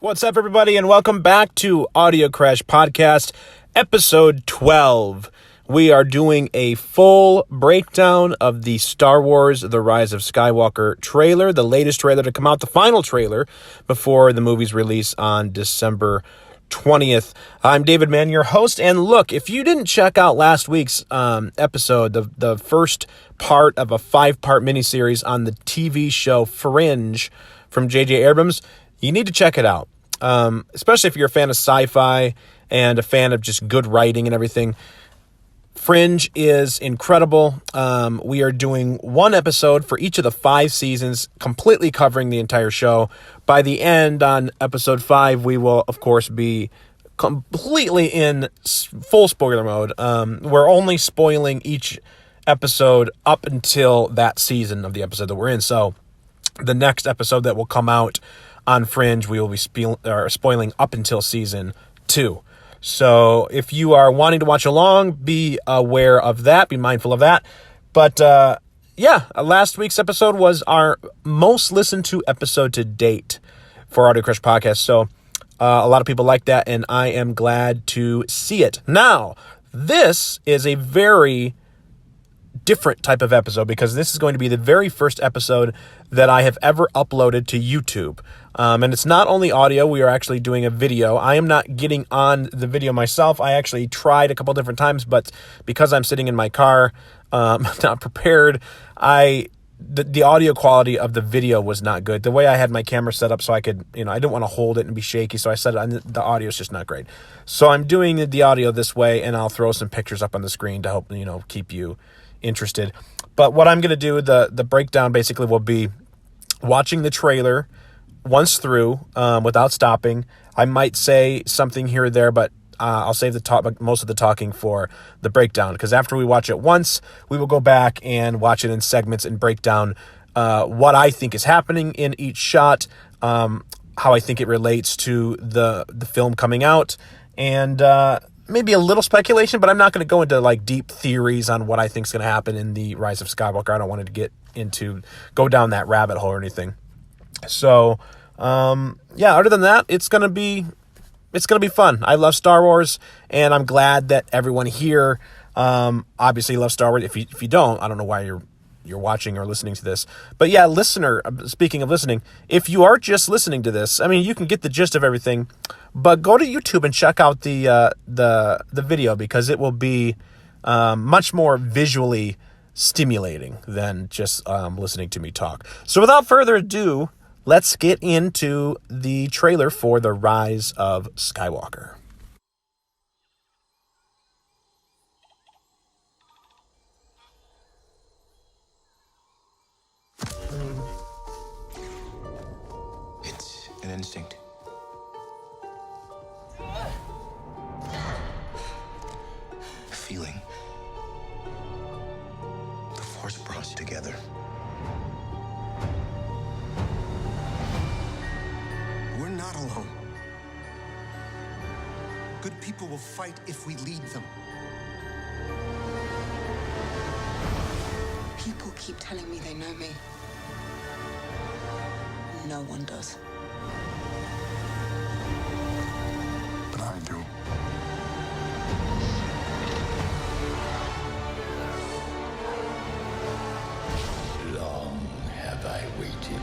What's up, everybody, and welcome back to AudioCrash Podcast, episode 12. We are doing a full breakdown of the Star Wars The Rise of Skywalker trailer, the latest trailer to come out, the final trailer before the movie's release on December 20th. I'm David Mann, your host, and look, if you didn't check out last week's episode, the first part of a 5-part miniseries on the TV show Fringe from J.J. Abrams, you need to check it out. Especially if you're a fan of sci-fi and a fan of just good writing and everything. Fringe is incredible. We are doing one episode for each of the 5 seasons, completely covering the entire show. By the end, on episode 5, we will, of course, be completely in full spoiler mode. We're only spoiling each episode up until that season of the episode that we're in. So the next episode that will come out on Fringe, we will be spoiling up until season 2. So if you are wanting to watch along, be aware of that, be mindful of that. But last week's episode was our most listened to episode to date for AudioCrash Podcast. So a lot of people like that, and I am glad to see it. Now, this is a very different type of episode because this is going to be the very first episode that I have ever uploaded to YouTube. And it's not only audio, we are actually doing a video. I am not getting on the video myself. I actually tried a couple different times, but because I'm sitting in my car, not prepared, the audio quality of the video was not good. The way I had my camera set up so I could, I didn't want to hold it and be shaky, so I said the audio is just not great. So I'm doing the audio this way, and I'll throw some pictures up on the screen to help, keep you interested. But what I'm going to do, the breakdown basically will be watching the trailer once through without stopping. I might say something here or there, but I'll save most of the talking for the breakdown, because after we watch it once, we will go back and watch it in segments and break down what I think is happening in each shot, how I think it relates to the film coming out, and maybe a little speculation, but I'm not going to go into deep theories on what I think is going to happen in the Rise of Skywalker. I don't want to go down that rabbit hole or anything. So, other than that, it's going to be fun. I love Star Wars, and I'm glad that everyone here, obviously loves Star Wars. If you don't, I don't know why you're watching or listening to this. But yeah, listener, speaking of listening, if you are just listening to this, you can get the gist of everything, but go to YouTube and check out the video, because it will be much more visually stimulating than just listening to me talk. So without further ado, let's get into the trailer for The Rise of Skywalker. It's an instinct. A feeling. The Force brought us together. We're not alone. Good people will fight if we lead them. People keep telling me they know me. No one does. But I do. Long have I waited.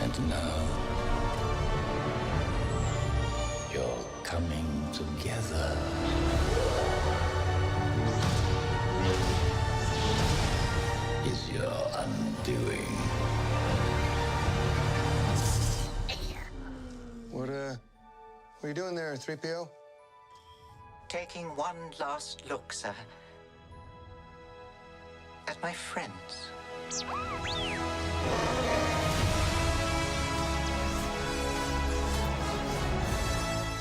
And now you're coming together. Is your undoing. What are you doing there, 3PO? Taking one last look, sir, at my friends.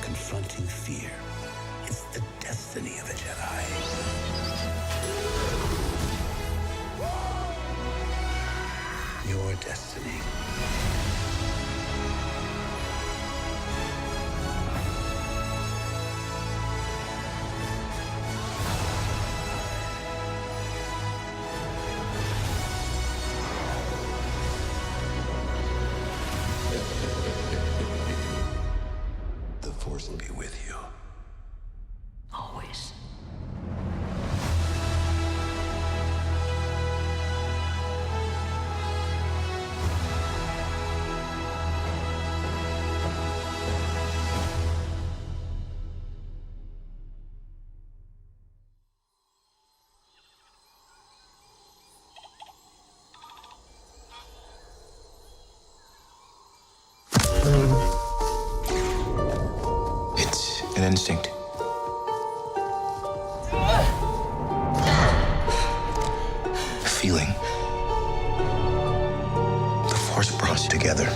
Confronting fear is the destiny of a Jedi. Your destiny. instinct. A feeling. The Force brought us together.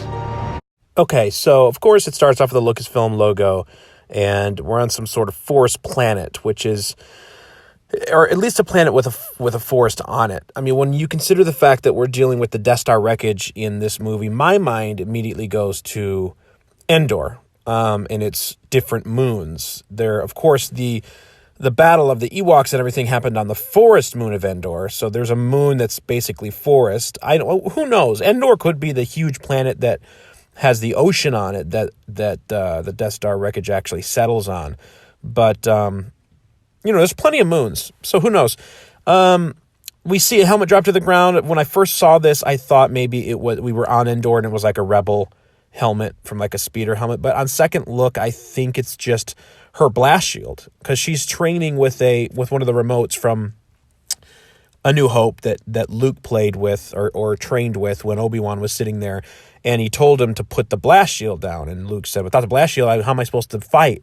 Okay, so of course it starts off with the Lucasfilm logo, and we're on some sort of forest planet, which is, or at least a planet with a forest on it. I mean, when you consider the fact that we're dealing with the Death Star wreckage in this movie, my mind immediately goes to Endor, and its different moons. There, of course, the battle of the Ewoks and everything happened on the forest moon of Endor. So there's a moon that's basically forest. Who knows? Endor could be the huge planet that has the ocean on it that the Death Star wreckage actually settles on. But there's plenty of moons, so who knows? We see a helmet drop to the ground. When I first saw this, I thought maybe we were on Endor and it was like a rebel helmet from like a speeder helmet. But on second look, I think it's just her blast shield, because she's training with one of the remotes from A New Hope that Luke played with or trained with when Obi-Wan was sitting there, and he told him to put the blast shield down. And Luke said, without the blast shield, how am I supposed to fight?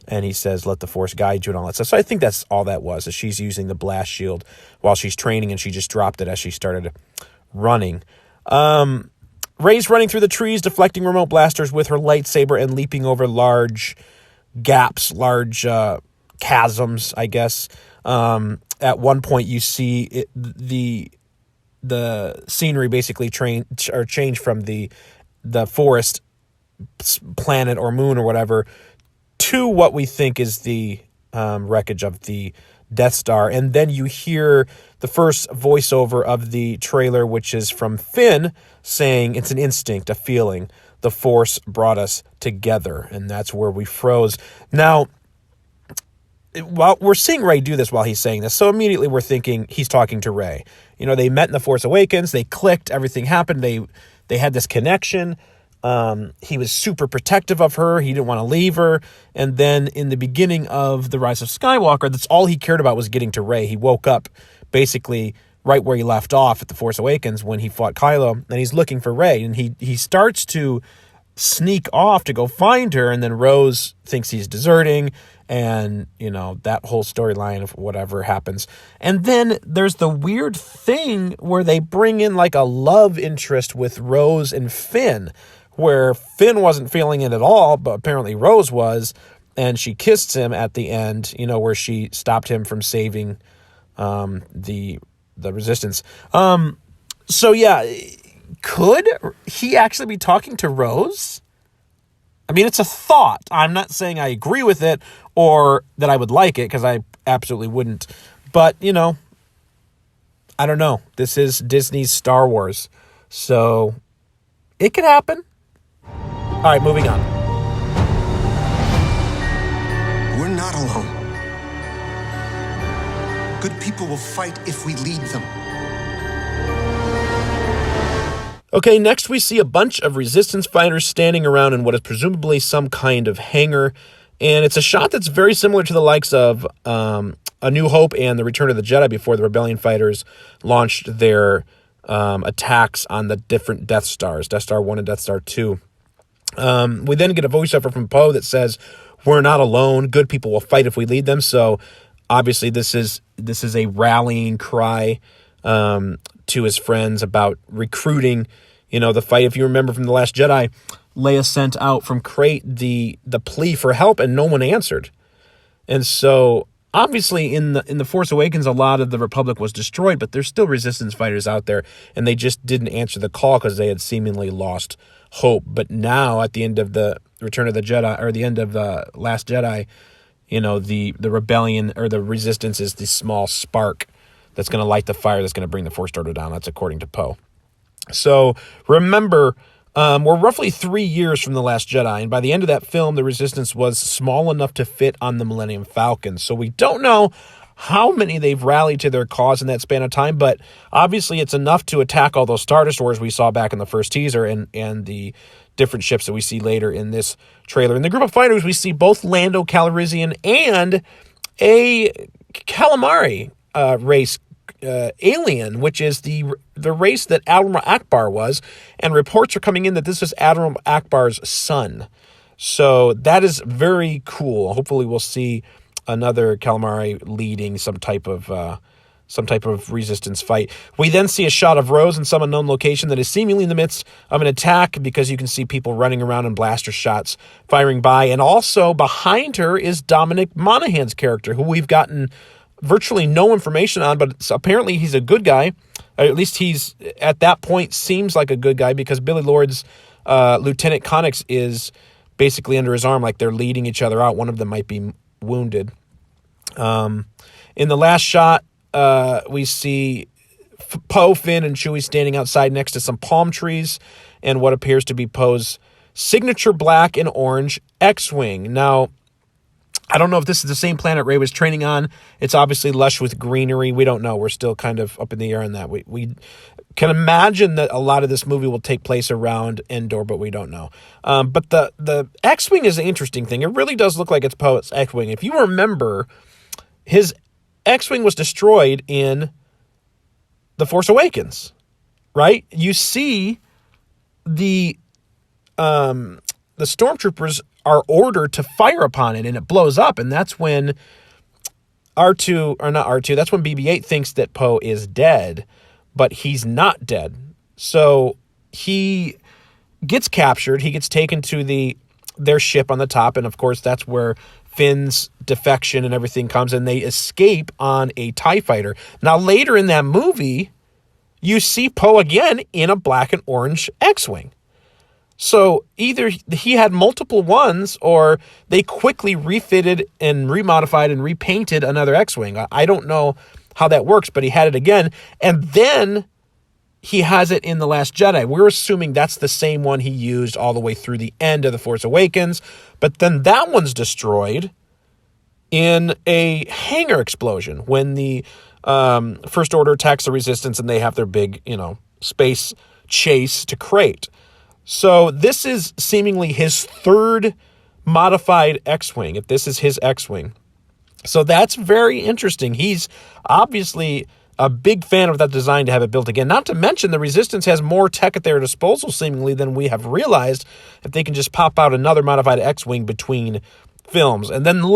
And he says, let the Force guide you and all that stuff. So I think that's all that was, is she's using the blast shield while she's training, and she just dropped it as she started running. Rey's running through the trees, deflecting remote blasters with her lightsaber and leaping over large gaps, large chasms, I guess. At one point, you see the scenery basically change from the forest planet or moon or whatever to what we think is the wreckage of the Death Star. And then you hear the first voiceover of the trailer, which is from Finn saying, it's an instinct, a feeling. The Force brought us together. And that's where we froze. Now, while we're seeing Rey do this while he's saying this, so immediately we're thinking he's talking to Rey. They met in The Force Awakens. They clicked. Everything happened. They had this connection. He was super protective of her. He didn't want to leave her. And then in the beginning of The Rise of Skywalker, that's all he cared about was getting to Rey. He woke up basically right where he left off at The Force Awakens when he fought Kylo, and he's looking for Rey. And he starts to sneak off to go find her, and then Rose thinks he's deserting, and, that whole storyline of whatever happens. And then there's the weird thing where they bring in like a love interest with Rose and Finn, where Finn wasn't feeling it at all, but apparently Rose was, and she kissed him at the end, where she stopped him from saving the Resistance. So yeah, could he actually be talking to Rose? I mean, it's a thought. I'm not saying I agree with it or that I would like it, because I absolutely wouldn't. But, I don't know. This is Disney's Star Wars, so it could happen. All right, moving on. We're not alone. Good people will fight if we lead them. Okay, next we see a bunch of Resistance fighters standing around in what is presumably some kind of hangar, and it's a shot that's very similar to the likes of A New Hope and The Return of the Jedi before the Rebellion fighters launched their attacks on the different Death Stars, Death Star 1 and Death Star 2. We then get a voiceover from Poe that says, we're not alone, good people will fight if we lead them. So obviously this is a rallying cry to his friends about recruiting, the fight. If you remember from The Last Jedi, Leia sent out from Crate the plea for help, and no one answered. And so obviously in the Force Awakens, a lot of the Republic was destroyed, but there's still Resistance fighters out there, and they just didn't answer the call because they had seemingly lost hope. But now at the end of the Return of the Jedi, or the end of the Last Jedi, the rebellion or the Resistance is the small spark that's going to light the fire that's going to bring the Force Order down. That's according to Poe. So remember, we're roughly 3 years from The Last Jedi, and by the end of that film, the Resistance was small enough to fit on the Millennium Falcon. So we don't know how many they've rallied to their cause in that span of time, but obviously it's enough to attack all those Star Destroyers we saw back in the first teaser and the different ships that we see later in this trailer. In the group of fighters, we see both Lando Calrissian and a calamari race alien, which is the race that Admiral Akbar was, and reports are coming in that this is Admiral Akbar's son. So that is very cool. Hopefully we'll see another calamari leading some type of resistance fight. We then see a shot of Rose in some unknown location that is seemingly in the midst of an attack, because you can see people running around and blaster shots firing by. And also behind her is Dominic Monaghan's character, who we've gotten virtually no information on, but apparently he's a good guy. Or at least he's, at that point, seems like a good guy, because Billy Lord's Lieutenant Connix is basically under his arm, like they're leading each other out. One of them might be wounded. In the last shot, we see Poe, Finn, and Chewie standing outside next to some palm trees and what appears to be Poe's signature black and orange X-Wing. Now, I don't know if this is the same planet Rey was training on. It's obviously lush with greenery. We don't know. We're still kind of up in the air on that. We can imagine that a lot of this movie will take place around Endor, but we don't know. But the X-Wing is an interesting thing. It really does look like it's Poe's X-Wing. If you remember, his X-Wing was destroyed in The Force Awakens, right? You see the stormtroopers are ordered to fire upon it, and it blows up, and that's when that's when BB-8 thinks that Poe is dead, but he's not dead. So he gets captured, he gets taken to their ship on the top, and of course that's where Finn's defection and everything comes, and they escape on a TIE fighter. Now later in that movie, you see Poe again in a black and orange X-Wing. So either he had multiple ones, or they quickly refitted and remodified and repainted another X-Wing. I don't know how that works, but he had it again. And then he has it in The Last Jedi. We're assuming that's the same one he used all the way through the end of The Force Awakens. But then that one's destroyed in a hangar explosion when the First Order attacks the Resistance and they have their big, space chase to Crate. So this is seemingly his third modified X-Wing, if this is his X-Wing. So that's very interesting. He's obviously a big fan of that design to have it built again. Not to mention the Resistance has more tech at their disposal, seemingly, than we have realized, if they can just pop out another modified X-Wing between films. And then the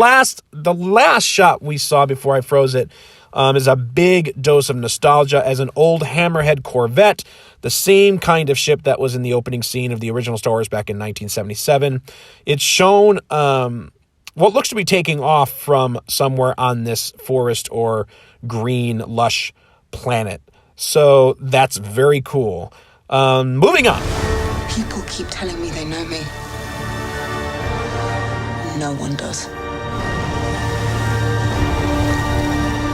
last shot we saw before I froze it is a big dose of nostalgia as an old Hammerhead Corvette, the same kind of ship that was in the opening scene of the original Star Wars back in 1977. It's shown what looks to be taking off from somewhere on this forest or green, lush planet. So that's very cool. Moving on. People keep telling me they know me. No one does.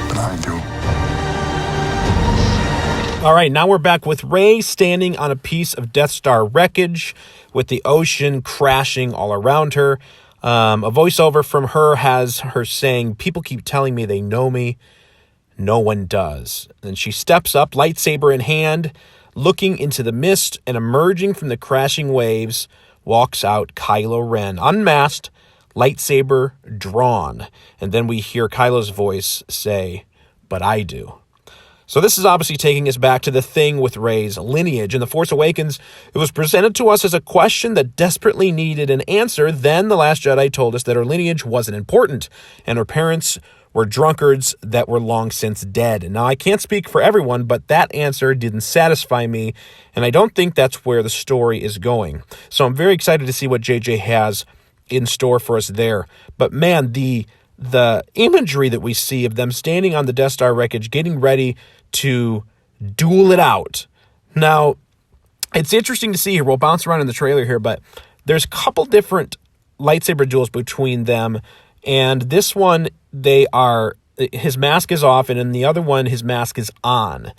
But I do. All right, now we're back with Rey standing on a piece of Death Star wreckage with the ocean crashing all around her. A voiceover from her has her saying, "People keep telling me they know me. No one does." And she steps up, lightsaber in hand, looking into the mist, and emerging from the crashing waves, walks out Kylo Ren, unmasked, lightsaber drawn. And then we hear Kylo's voice say, "But I do." So this is obviously taking us back to the thing with Rey's lineage. In The Force Awakens, it was presented to us as a question that desperately needed an answer. Then The Last Jedi told us that her lineage wasn't important, and her parents were drunkards that were long since dead. Now, I can't speak for everyone, but that answer didn't satisfy me, and I don't think that's where the story is going. So I'm very excited to see what JJ has in store for us there. But man, the imagery that we see of them standing on the Death Star wreckage, getting ready to duel it out. Now, it's interesting to see here. We'll bounce around in the trailer here, but there's a couple different lightsaber duels between them. And this one, his mask is off, and in the other one, his mask is on.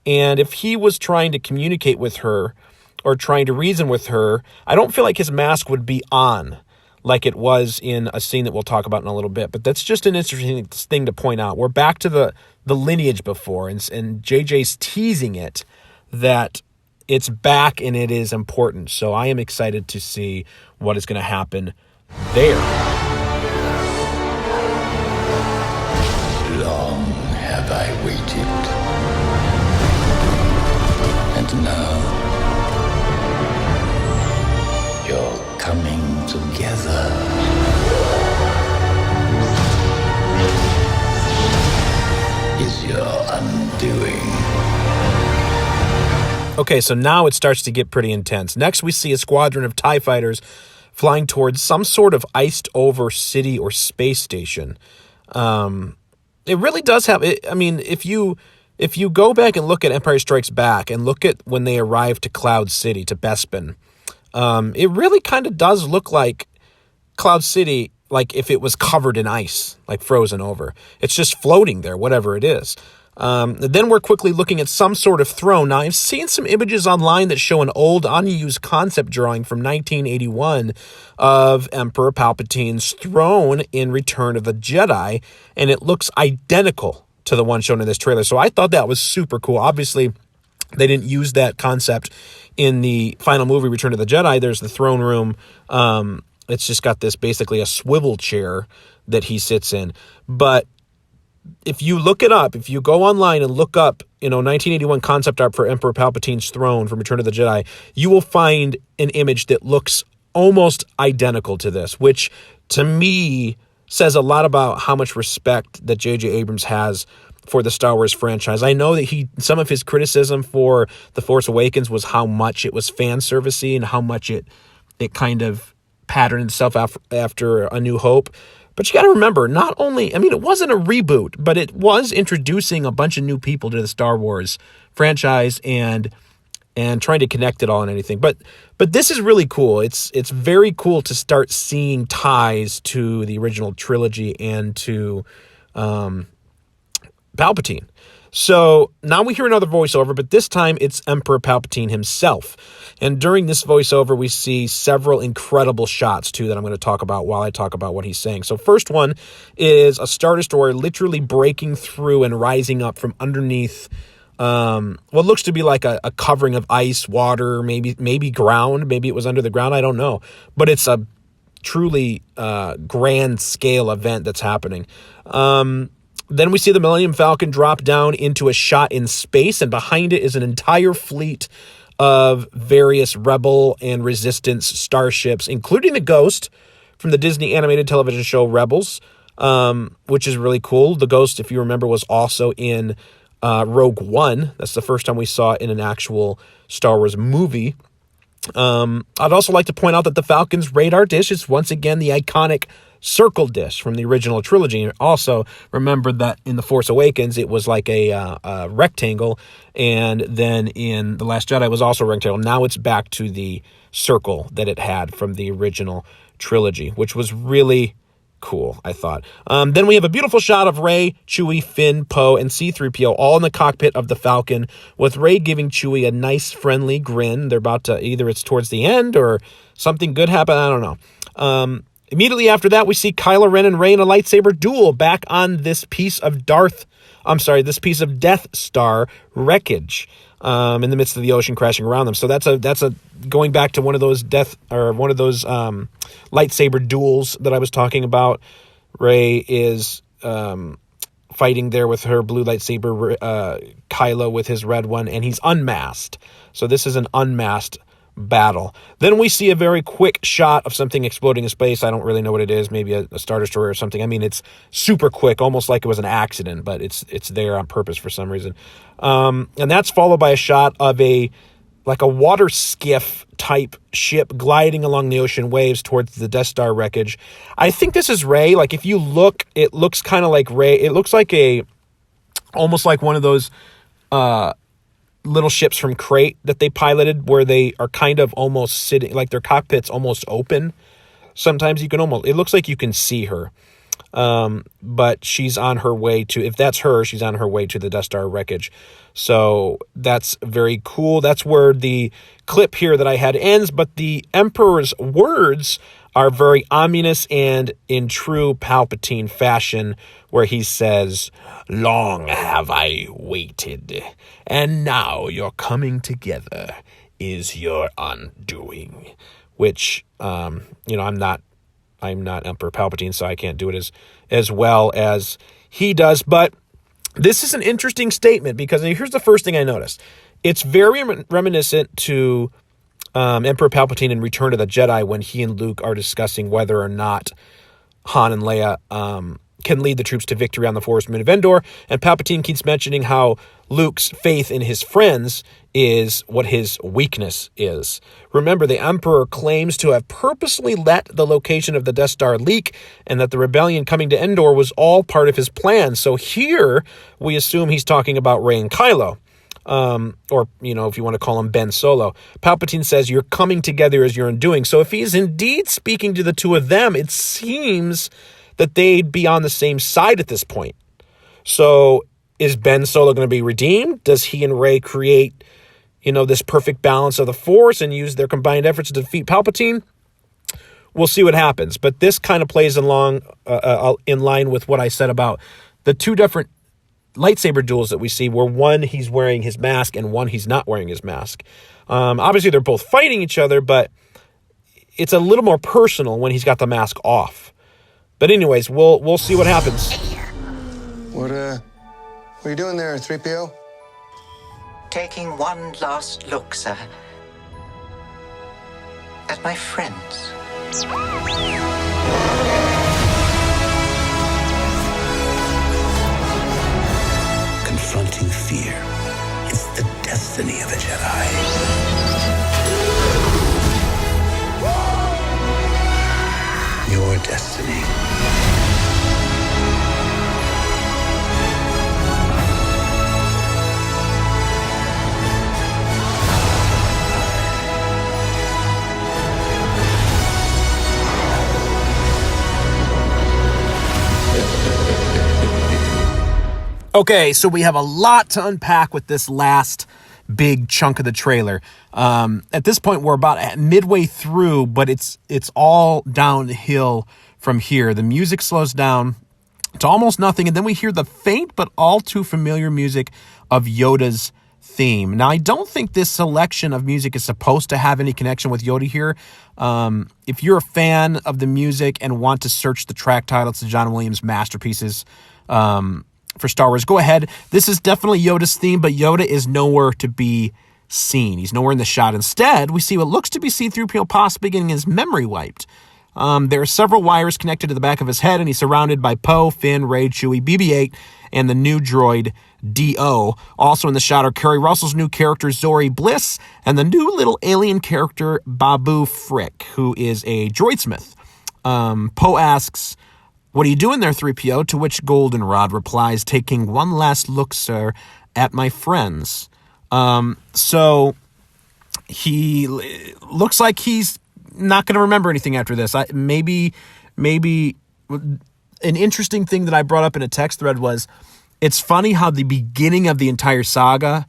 And if he was trying to communicate with her or trying to reason with her, I don't feel like his mask would be on like it was in a scene that we'll talk about in a little bit. But that's just an interesting thing to point out. We're back to the lineage before, and JJ's teasing it that it's back and it is important. So I am excited to see what is going to happen there. Long have I waited. And now, your coming together. Is your undoing. Okay, so now it starts to get pretty intense. Next, we see a squadron of TIE fighters flying towards some sort of iced-over city or space station. It really does have... I mean, if you go back and look at Empire Strikes Back and look at when they arrived to Cloud City, to Bespin, it really kind of does look like Cloud City, like if it was covered in ice, like frozen over. It's just floating there, whatever it is. Then we're quickly looking at some sort of throne. Now, I've seen some images online that show an old, unused concept drawing from 1981 of Emperor Palpatine's throne in Return of the Jedi, and it looks identical to the one shown in this trailer. So I thought that was super cool. Obviously, they didn't use that concept in the final movie, Return of the Jedi. There's the throne room. It's just got this basically a swivel chair that he sits in. But if you look it up, if you go online and look up, 1981 concept art for Emperor Palpatine's throne from Return of the Jedi, you will find an image that looks almost identical to this, which to me says a lot about how much respect that J.J. Abrams has for the Star Wars franchise. I know that some of his criticism for The Force Awakens was how much it was fan servicey and how much it kind of patterned itself after A New Hope. But you got to remember, it wasn't a reboot, but it was introducing a bunch of new people to the Star Wars franchise and trying to connect it all and anything. But this is really cool. It's very cool to start seeing ties to the original trilogy and to Palpatine. So now we hear another voiceover, but this time it's Emperor Palpatine himself. And during this voiceover, we see several incredible shots, too, that I'm going to talk about while I talk about what he's saying. So first one is a Star Destroyer literally breaking through and rising up from underneath what looks to be like a covering of ice, water, maybe ground. Maybe it was under the ground. I don't know. But it's a truly grand scale event that's happening. Then we see the Millennium Falcon drop down into a shot in space, and behind it is an entire fleet of various Rebel and Resistance starships, including the Ghost from the Disney animated television show Rebels, which is really cool. The Ghost, if you remember, was also in Rogue One. That's the first time we saw it in an actual Star Wars movie. I'd also like to point out that the Falcon's radar dish is once again the iconic circle dish from the original trilogy. And also remember that in The Force Awakens, it was like a rectangle. And then in The Last Jedi, it was also a rectangle. Now it's back to the circle that it had from the original trilogy, which was really cool, I thought. Then we have a beautiful shot of Rey, Chewie, Finn, Poe, and C-3PO all in the cockpit of the Falcon, with Rey giving Chewie a nice, friendly grin. They're about to, either it's towards the end or something good happen, I don't know. Immediately after that, we see Kylo Ren and Rey in a lightsaber duel back on this piece of Death Star wreckage in the midst of the ocean crashing around them. So that's a going back to one of those lightsaber duels that I was talking about. Rey is fighting there with her blue lightsaber, Kylo with his red one, and he's unmasked. So this is an unmasked battle. Then we see a very quick shot of something exploding in space. I don't really know what it is. Maybe a Star Destroyer or something. I mean, it's super quick, almost like it was an accident, but it's there on purpose for some reason. And that's followed by a shot of a water skiff type ship gliding along the ocean waves towards the Death Star wreckage. I think this is Rey. Like, if you look, it looks kind of like Rey. It looks like almost like one of those little ships from Crate that they piloted, where they are kind of almost sitting, like their cockpit's almost open. Sometimes it looks like you can see her. But she's on her way to, if that's her, she's on her way to the Death Star wreckage. So that's very cool. That's where the clip here that I had ends, but the Emperor's words are very ominous and in true Palpatine fashion, where he says, "Long have I waited, and now your coming together is your undoing." Which, I'm not Emperor Palpatine, so I can't do it as well as he does. But this is an interesting statement, because here's the first thing I noticed. It's very reminiscent to Emperor Palpatine in Return of the Jedi when he and Luke are discussing whether or not Han and Leia can lead the troops to victory on the Forest Moon of Endor. And Palpatine keeps mentioning how Luke's faith in his friends is what his weakness is. Remember, the Emperor claims to have purposely let the location of the Death Star leak and that the rebellion coming to Endor was all part of his plan. So here we assume he's talking about Rey and Kylo. Or, if you want to call him Ben Solo. Palpatine says you're coming together as you're undoing. So if he's indeed speaking to the two of them, it seems that they'd be on the same side at this point. So is Ben Solo going to be redeemed? Does he and Rey create, this perfect balance of the Force and use their combined efforts to defeat Palpatine? We'll see what happens. But this kind of plays along in line with what I said about the two different lightsaber duels that we see, where one he's wearing his mask and one he's not wearing his mask. Obviously, they're both fighting each other, but it's a little more personal when he's got the mask off. But anyways, we'll see what happens. What are you doing there, 3PO? Taking one last look, sir, at my friends. Confronting fear. It's the destiny of a Jedi. Your destiny. Okay, so we have a lot to unpack with this last big chunk of the trailer. At this point, we're about midway through, but it's all downhill from here. The music slows down to almost nothing, and then we hear the faint but all too familiar music of Yoda's theme. Now, I don't think this selection of music is supposed to have any connection with Yoda here. If you're a fan of the music and want to search the track titles to John Williams' masterpieces, for Star Wars, go ahead. This is definitely Yoda's theme, but Yoda is nowhere to be seen. He's nowhere in the shot. Instead, we see what looks to be C-3PO possibly getting his memory wiped. There are several wires connected to the back of his head, and he's surrounded by Poe, Finn, Rey, Chewie, BB-8, and the new droid D-O. Also in the shot are Kerry Russell's new character Zori Bliss, and the new little alien character Babu Frick, who is a droidsmith. Poe asks, "What are you doing there, 3PO?" To which Goldenrod replies, "Taking one last look, sir, at my friends." So he looks like he's not going to remember anything after this. Maybe an interesting thing that I brought up in a text thread was, it's funny how the beginning of the entire saga,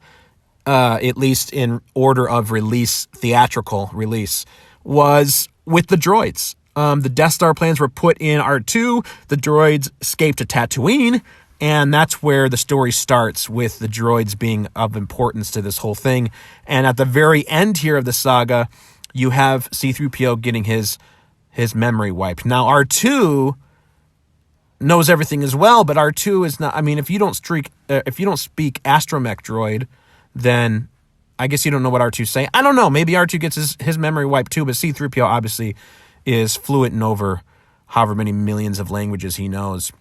at least in order of release, theatrical release, was with the droids. The Death Star plans were put in R2, the droids escaped to Tatooine, and that's where the story starts, with the droids being of importance to this whole thing. And at the very end here of the saga, you have C-3PO getting his memory wiped. Now, R2 knows everything as well, but R2 is not, if you don't speak astromech droid, then I guess you don't know what R2's saying. I don't know, maybe R2 gets his memory wiped too, but C-3PO obviously is fluent in over however many millions of languages he knows.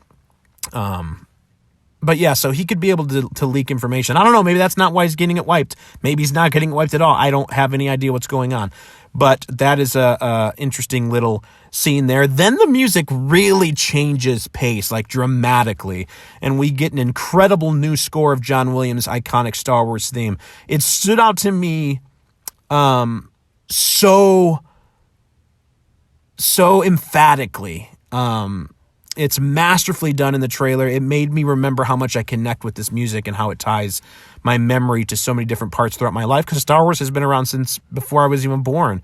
But yeah, so he could be able to leak information. I don't know, maybe that's not why he's getting it wiped. Maybe he's not getting it wiped at all. I don't have any idea what's going on. But that is a interesting little scene there. Then the music really changes pace, like dramatically, and we get an incredible new score of John Williams' iconic Star Wars theme. It stood out to me so emphatically. It's masterfully done in the trailer. It made me remember how much I connect with this music and how it ties my memory to so many different parts throughout my life, because Star Wars has been around since before I was even born.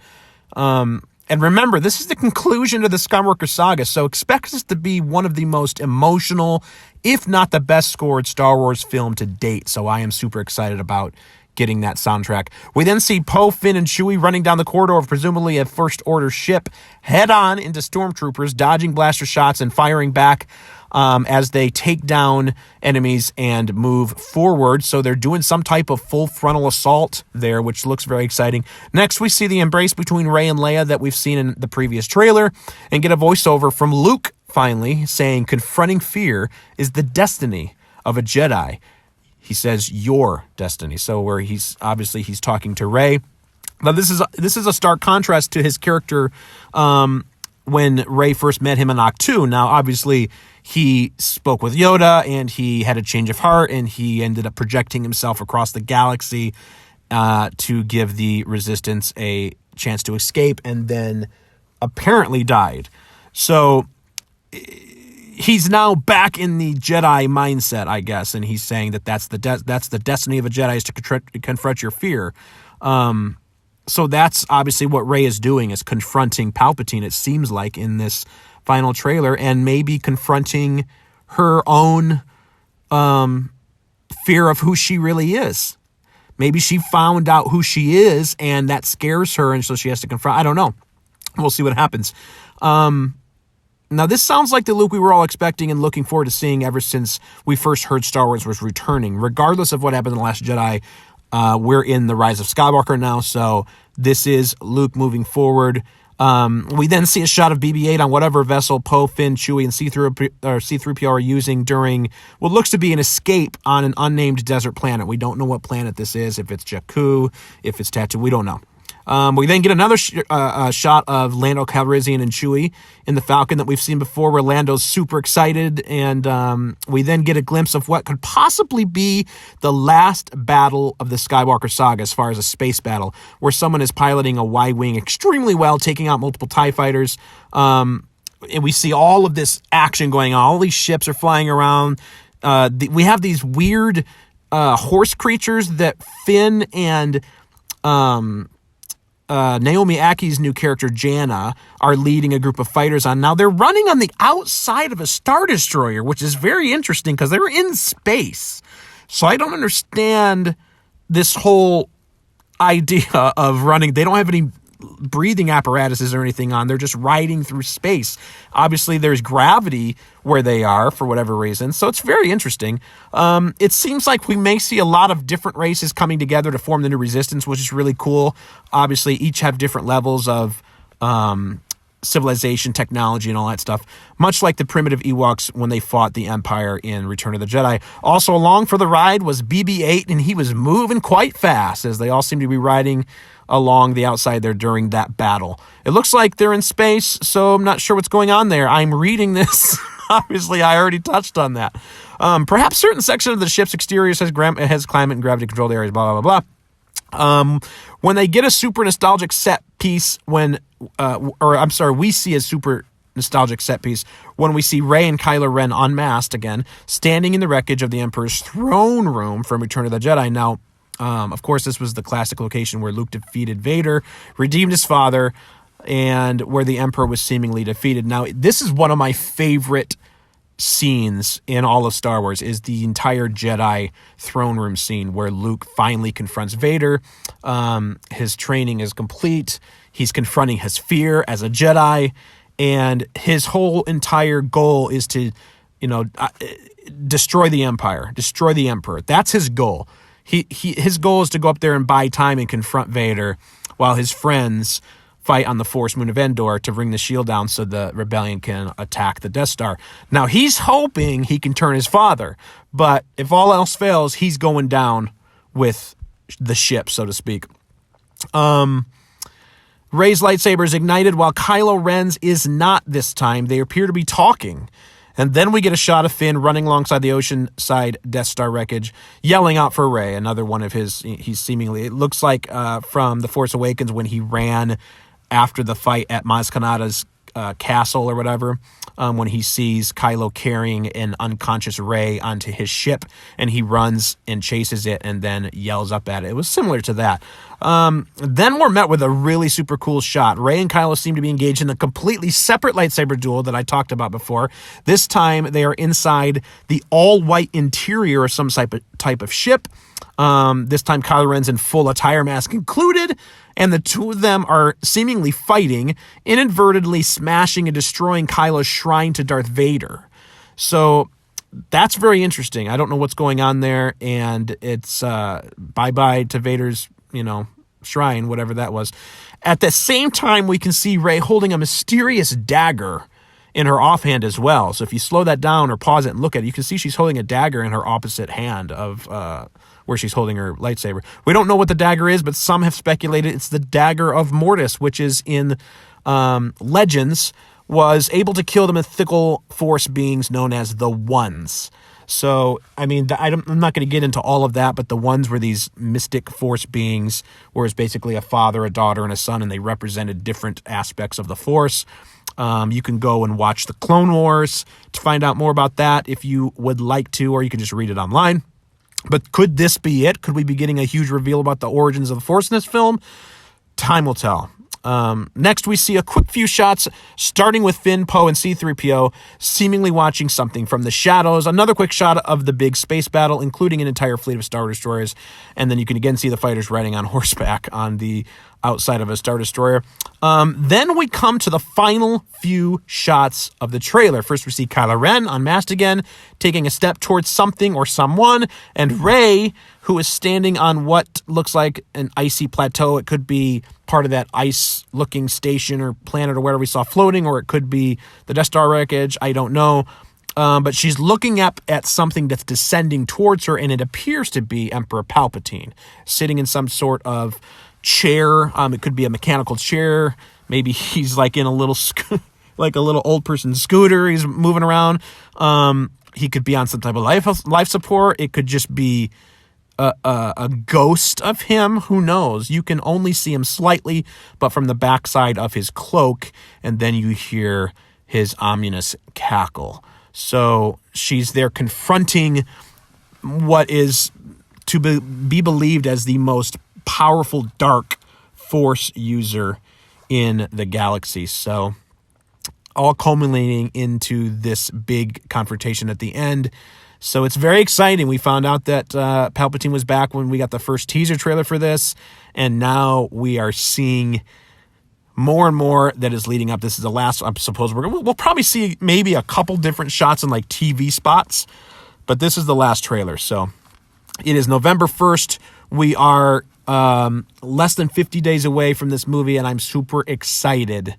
And remember, this is the conclusion to the Skywalker saga, so expect this to be one of the most emotional, if not the best scored Star Wars film to date. So I am super excited about getting that soundtrack. We then see Poe, Finn, and Chewie running down the corridor of presumably a First Order ship, head on into stormtroopers, dodging blaster shots and firing back as they take down enemies and move forward. So they're doing some type of full frontal assault there, which looks very exciting. Next, we see the embrace between Rey and Leia that we've seen in the previous trailer, and get a voiceover from Luke, finally, saying, "Confronting fear is the destiny of a Jedi." He says, "Your destiny." So where he's talking to Rey. Now this is a stark contrast to his character when Rey first met him in Ahch-To. Now obviously he spoke with Yoda and he had a change of heart and he ended up projecting himself across the galaxy to give the Resistance a chance to escape, and then apparently died. So he's now back in the Jedi mindset, I guess, and he's saying that that's the destiny of a Jedi, is to confront your fear. So that's obviously what Rey is doing, is confronting Palpatine, it seems like, in this final trailer, and maybe confronting her own fear of who she really is. Maybe she found out who she is, and that scares her, and so she has to confront. I don't know. We'll see what happens. Now, this sounds like the Luke we were all expecting and looking forward to seeing ever since we first heard Star Wars was returning. Regardless of what happened in The Last Jedi, we're in the Rise of Skywalker now, so this is Luke moving forward. We then see a shot of BB-8 on whatever vessel Poe, Finn, Chewie, and C-3PO are using during what looks to be an escape on an unnamed desert planet. We don't know what planet this is, if it's Jakku, if it's Tatooine, we don't know. We then get another shot of Lando Calrissian and Chewie in the Falcon that we've seen before, where Lando's super excited, and we then get a glimpse of what could possibly be the last battle of the Skywalker saga as far as a space battle, where someone is piloting a Y-Wing extremely well, taking out multiple TIE fighters, and we see all of this action going on. All these ships are flying around. We have these weird horse creatures that Finn and Naomi Aki's new character, Janna, are leading a group of fighters on. Now, they're running on the outside of a Star Destroyer, which is very interesting because they're in space. So I don't understand this whole idea of running. They don't have any breathing apparatuses or anything on. They're just riding through space. Obviously, there's gravity where they are for whatever reason. So it's very interesting. It seems like we may see a lot of different races coming together to form the new Resistance, which is really cool. Obviously, each have different levels of civilization, technology, and all that stuff, much like the primitive Ewoks when they fought the Empire in Return of the Jedi. Also along for the ride was BB-8, and he was moving quite fast as they all seem to be riding along the outside there during that battle. It looks like they're in space, so I'm not sure what's going on there. I'm reading this. Obviously, I already touched on that. Perhaps certain sections of the ship's exterior has climate and gravity-controlled areas, blah, blah, blah. When they get a super nostalgic set piece, we see a super nostalgic set piece when we see Rey and Kylo Ren unmasked again, standing in the wreckage of the Emperor's throne room from Return of the Jedi. Now, of course, this was the classic location where Luke defeated Vader, redeemed his father, and where the Emperor was seemingly defeated. Now, this is one of my favorite scenes in all of Star Wars, is the entire Jedi throne room scene where Luke finally confronts Vader. His training is complete. He's confronting his fear as a Jedi, and his whole entire goal is to, destroy the Empire, destroy the Emperor. That's his goal. His goal is to go up there and buy time and confront Vader while his friends fight on the Force moon of Endor to bring the shield down so the rebellion can attack the Death Star. Now, he's hoping he can turn his father, but if all else fails, he's going down with the ship, so to speak. Rey's lightsaber is ignited while Kylo Ren's is not this time. They appear to be talking. And then we get a shot of Finn running alongside the oceanside Death Star wreckage, yelling out for Rey. Another one of his, it looks like from The Force Awakens when he ran after the fight at Maz Kanata's castle or whatever, when he sees Kylo carrying an unconscious Rey onto his ship, and he runs and chases it and then yells up at it. It was similar to that. Then we're met with a really super cool shot. Rey and Kylo seem to be engaged in a completely separate lightsaber duel that I talked about before. This time they are inside the all-white interior of some type of ship. This time Kylo Ren's in full attire, mask included, and the two of them are seemingly fighting, inadvertently smashing and destroying Kylo's shrine to Darth Vader. So that's very interesting. I don't know what's going on there, and it's bye-bye to Vader's, shrine, whatever that was. At the same time, we can see Rey holding a mysterious dagger in her offhand as well. So if you slow that down or pause it and look at it, you can see she's holding a dagger in her opposite hand of where she's holding her lightsaber. We don't know what the dagger is, but some have speculated it's the dagger of Mortis, which is in Legends, was able to kill the mythical force beings known as the Ones. So, I'm not going to get into all of that, but the Ones were these mystic force beings, where it's basically a father, a daughter, and a son, and they represented different aspects of the force. You can go and watch the Clone Wars to find out more about that if you would like to, or you can just read it online. But could this be it? Could we be getting a huge reveal about the origins of the Force in this film? Time will tell. Next, we see a quick few shots, starting with Finn, Poe, and C-3PO, seemingly watching something from the shadows. Another quick shot of the big space battle, including an entire fleet of Star Destroyers. And then you can again see the fighters riding on horseback on the outside of a Star Destroyer. Then we come to the final few shots of the trailer. First, we see Kylo Ren unmasked again, taking a step towards something or someone, and Rey, who is standing on what looks like an icy plateau. It could be part of that ice-looking station or planet or whatever we saw floating, or it could be the Death Star wreckage. I don't know. But she's looking up at something that's descending towards her, and it appears to be Emperor Palpatine, sitting in some sort of chair. It could be a mechanical chair. Maybe he's like in a little like a little old person scooter. He's moving around. He could be on some type of life support. It could just be a ghost of him. Who knows? You can only see him slightly, but from the backside of his cloak, and then you hear his ominous cackle. So she's there confronting what is to be believed as the most powerful dark force user in the galaxy. So all culminating into this big confrontation at the end. So it's very exciting. We found out that Palpatine was back when we got the first teaser trailer for this, and now we are seeing more and more that is leading up. This is the last, I suppose we'll probably see maybe a couple different shots in like TV spots, but this is the last trailer. So it is November 1st. We are less than 50 days away from this movie, and I'm super excited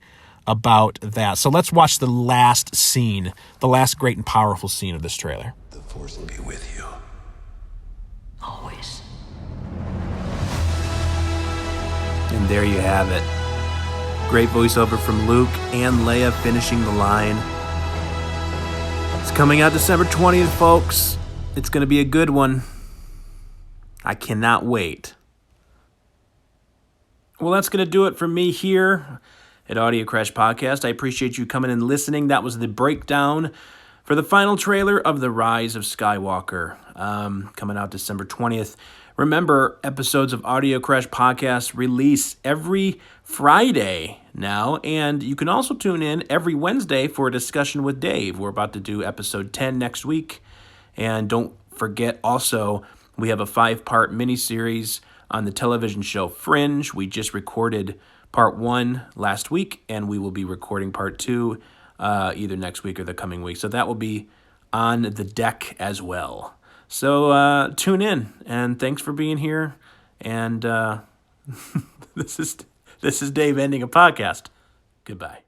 about that. So let's watch the last scene, the last great and powerful scene of this trailer. The Force will be with you. Always. And there you have it. Great voiceover from Luke and Leia finishing the line. It's coming out December 20th, folks. It's going to be a good one. I cannot wait. Well, that's going to do it for me here at AudioCrash Podcast. I appreciate you coming and listening. That was the breakdown for the final trailer of The Rise of Skywalker, coming out December 20th. Remember, episodes of AudioCrash Podcast release every Friday now, and you can also tune in every Wednesday for a discussion with Dave. We're about to do episode 10 next week, and don't forget also, we have a 5-part miniseries on the television show Fringe. We just recorded part 1 last week, and we will be recording part 2 either next week or the coming week. So that will be on the deck as well. So tune in, and thanks for being here. And this is Dave ending a podcast. Goodbye.